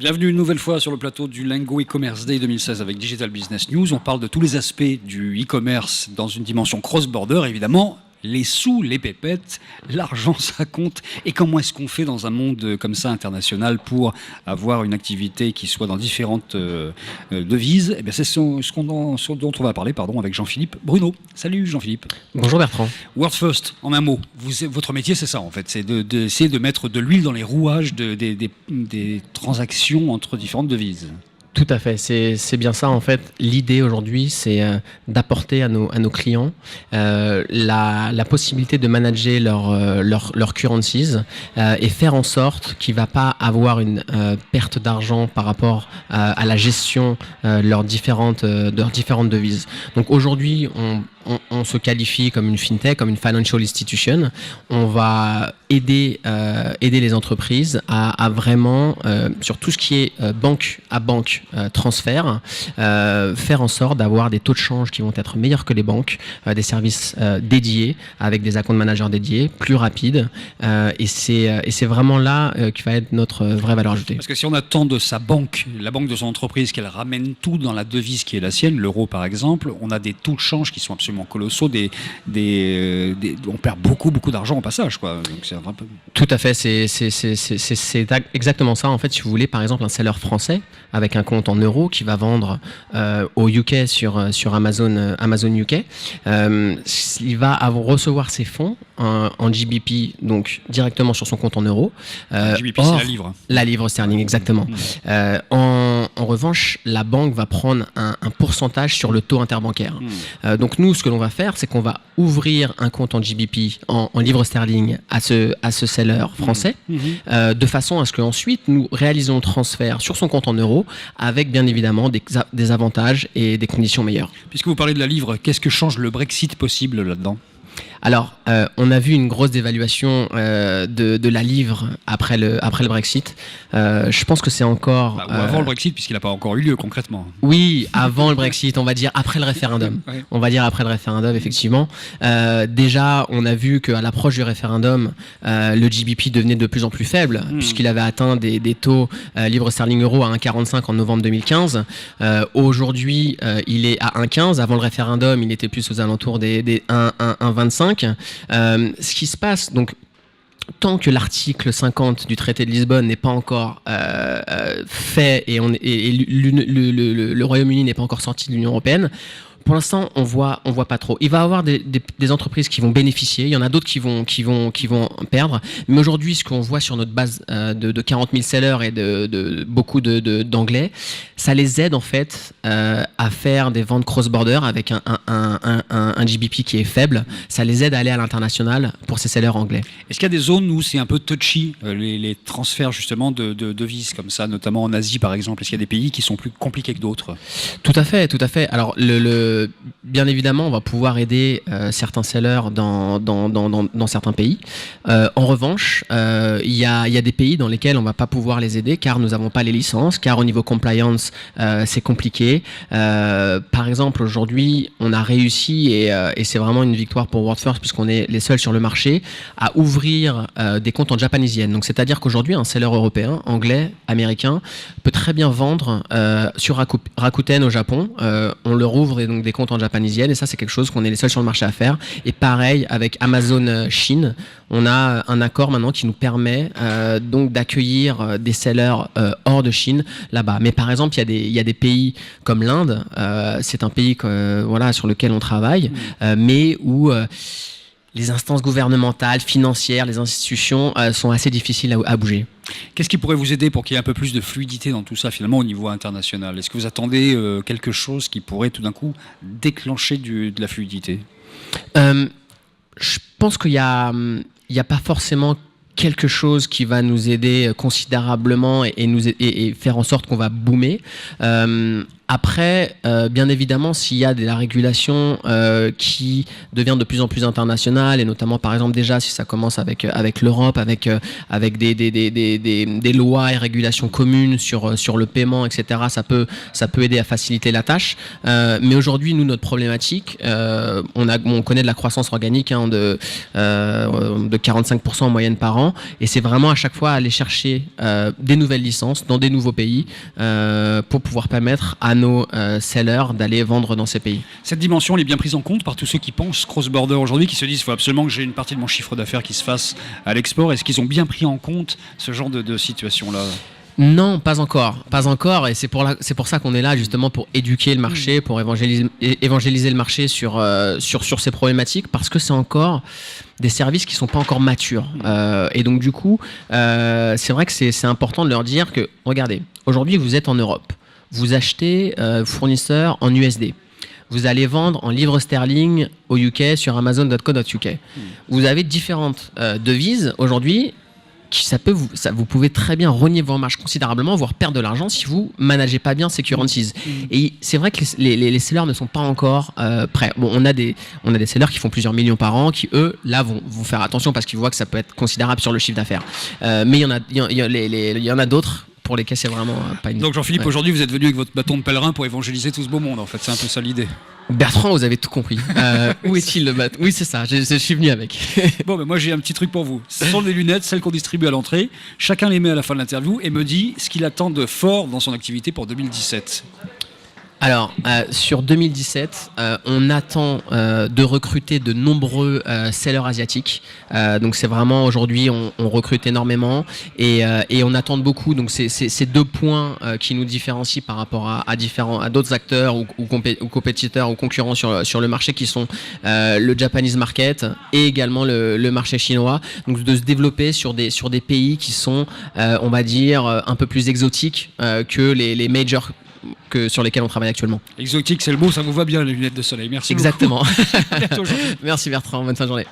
Bienvenue une nouvelle fois sur le plateau du Lingo e-commerce Day 2016 avec Digital Business News. On parle de tous les aspects du e-commerce dans une dimension cross-border, évidemment. Les sous, les pépettes, l'argent, ça compte. Et comment est-ce qu'on fait dans un monde comme ça international pour avoir une activité qui soit dans différentes devises? Eh bien, c'est ce dont on va parler avec Jean-Philippe Bruno. Salut Jean-Philippe. Bonjour Bertrand. World First, en un mot. Votre métier, c'est ça en fait. C'est d'essayer de mettre de l'huile dans les rouages des transactions entre différentes devises. Tout à fait, c'est bien ça en fait. L'idée aujourd'hui, c'est d'apporter à nos clients la possibilité de manager leur currencies et faire en sorte qu'il ne va pas avoir une perte d'argent par rapport à la gestion de leurs différentes devises. Donc aujourd'hui, on se qualifie comme une fintech, comme une financial institution. On va aider les entreprises à vraiment, sur tout ce qui est banque à banque, transfert, faire en sorte d'avoir des taux de change qui vont être meilleurs que les banques, des services dédiés avec des account managers dédiés, plus rapides. Et c'est vraiment là qui va être notre vraie valeur ajoutée. Parce que si on attend de sa banque, la banque de son entreprise, qu'elle ramène tout dans la devise qui est la sienne, l'euro par exemple, on a des taux de change qui sont absolument colossaux. On perd beaucoup d'argent au passage, quoi. Donc c'est un peu... Tout à fait, c'est exactement ça. En fait, si vous voulez, par exemple, un seller français avec un compte en euros qui va vendre au UK sur Amazon UK, il va recevoir ses fonds en GBP, donc directement sur son compte en euros. GBP, c'est la livre. La livre sterling, exactement. En revanche, la banque va prendre un pourcentage sur le taux interbancaire. Donc nous, ce que l'on va faire, c'est qu'on va ouvrir un compte en GBP, en livre sterling, à ce seller français, de façon à ce qu'ensuite, nous réalisons le transfert sur son compte en euros, avec bien évidemment des avantages et des conditions meilleures. Puisque vous parlez de la livre, qu'est-ce que change le Brexit possible là-dedans ? Alors, on a vu une grosse dévaluation de la livre après le Brexit. Je pense que c'est encore... ou avant le Brexit, puisqu'il n'a pas encore eu lieu concrètement. Oui, avant le Brexit, on va dire après le référendum. Ouais. On va dire après le référendum, effectivement. Déjà, on a vu qu'à l'approche du référendum, le GBP devenait de plus en plus faible, puisqu'il avait atteint des taux livre sterling euro à 1,45 en novembre 2015. Aujourd'hui, il est à 1,15. Avant le référendum, il était plus aux alentours des 1,25. Ce qui se passe, donc, tant que l'article 50 du traité de Lisbonne n'est pas encore fait et le Royaume-Uni n'est pas encore sorti de l'Union européenne, pour l'instant, on voit pas trop. Il va y avoir des entreprises qui vont bénéficier, il y en a d'autres qui vont perdre. Mais aujourd'hui, ce qu'on voit sur notre base de 40 000 sellers et de beaucoup d'anglais, ça les aide en fait à faire des ventes cross-border avec un GBP qui est faible. Ça les aide à aller à l'international pour ces sellers anglais. Est-ce qu'il y a des zones où c'est un peu touchy, les transferts justement de devises comme ça, notamment en Asie par exemple? Est-ce qu'il y a des pays qui sont plus compliqués que d'autres? Tout à fait. Alors bien évidemment, on va pouvoir aider certains sellers dans certains pays. En revanche, il y a des pays dans lesquels on ne va pas pouvoir les aider car nous n'avons pas les licences, car au niveau compliance, c'est compliqué. Par exemple, aujourd'hui, on a réussi, et c'est vraiment une victoire pour World First, puisqu'on est les seuls sur le marché, à ouvrir des comptes en Japanese yen. Donc, c'est-à-dire qu'aujourd'hui, un seller européen, anglais, américain, peut très bien vendre sur Rakuten au Japon. On leur ouvre donc des comptes en Japanese yen, et ça c'est quelque chose qu'on est les seuls sur le marché à faire. Et pareil avec Amazon Chine, on a un accord maintenant qui nous permet donc d'accueillir des sellers hors de Chine là-bas. Mais par exemple, il y a des pays comme l'Inde, c'est un pays sur lequel on travaille, mais où les instances gouvernementales, financières, les institutions sont assez difficiles à bouger. Qu'est-ce qui pourrait vous aider pour qu'il y ait un peu plus de fluidité dans tout ça, finalement, au niveau international? Est-ce que vous attendez quelque chose qui pourrait tout d'un coup déclencher de la fluidité? Je pense qu'il y a pas forcément quelque chose qui va nous aider considérablement et faire en sorte qu'on va boomer. Après, bien évidemment, s'il y a de la régulation qui devient de plus en plus internationale, et notamment par exemple déjà si ça commence avec l'Europe, avec des lois et régulations communes sur le paiement, etc., ça peut aider à faciliter la tâche. Mais aujourd'hui, nous, notre problématique, on connaît de la croissance organique de 45% en moyenne par an, et c'est vraiment à chaque fois aller chercher des nouvelles licences dans des nouveaux pays pour pouvoir permettre à nos sellers d'aller vendre dans ces pays. Cette dimension, elle est bien prise en compte par tous ceux qui pensent cross-border aujourd'hui, qui se disent qu'il faut absolument que j'ai une partie de mon chiffre d'affaires qui se fasse à l'export. Est-ce qu'ils ont bien pris en compte ce genre de situation-là ? Non, pas encore, et c'est pour ça qu'on est là justement pour éduquer le marché, pour évangéliser le marché sur ces problématiques, parce que c'est encore des services qui sont pas encore matures. Et donc du coup, c'est vrai que c'est important de leur dire que, regardez, aujourd'hui vous êtes en Europe, vous achetez fournisseur en USD. Vous allez vendre en livres sterling au UK sur Amazon.co.uk. Vous avez différentes devises aujourd'hui. Vous pouvez très bien rogner vos marges considérablement, voire perdre de l'argent si vous managez pas bien ces currencies. Et c'est vrai que les sellers ne sont pas encore prêts. Bon, on a des sellers qui font plusieurs millions par an, qui eux, là, vont faire attention parce qu'ils voient que ça peut être considérable sur le chiffre d'affaires. Mais il y en a d'autres pour lesquels c'est vraiment pas une... Donc Jean-Philippe, aujourd'hui, vous êtes venu avec votre bâton de pèlerin pour évangéliser tout ce beau monde, en fait. C'est un peu ça l'idée. Bertrand, vous avez tout compris. Où est-il le bâton ? Oui, c'est ça, je suis venu avec. Bon, ben moi j'ai un petit truc pour vous. Ce sont des lunettes, celles qu'on distribue à l'entrée. Chacun les met à la fin de l'interview et me dit ce qu'il attend de fort dans son activité pour 2017. Alors, sur 2017, on attend de recruter de nombreux sellers asiatiques. Donc, c'est vraiment aujourd'hui, on recrute énormément et on attend beaucoup. Donc, c'est deux points qui nous différencient par rapport à d'autres acteurs ou compétiteurs ou concurrents sur le marché, qui sont le Japanese market et également le marché chinois. Donc, de se développer sur des pays qui sont, on va dire, un peu plus exotiques que les majors sur lesquels on travaille actuellement. Exotique, c'est le mot, ça vous va bien les lunettes de soleil. Merci. Exactement. Beaucoup. À bientôt, Jean-Philippe. Merci Bertrand, bonne fin de journée.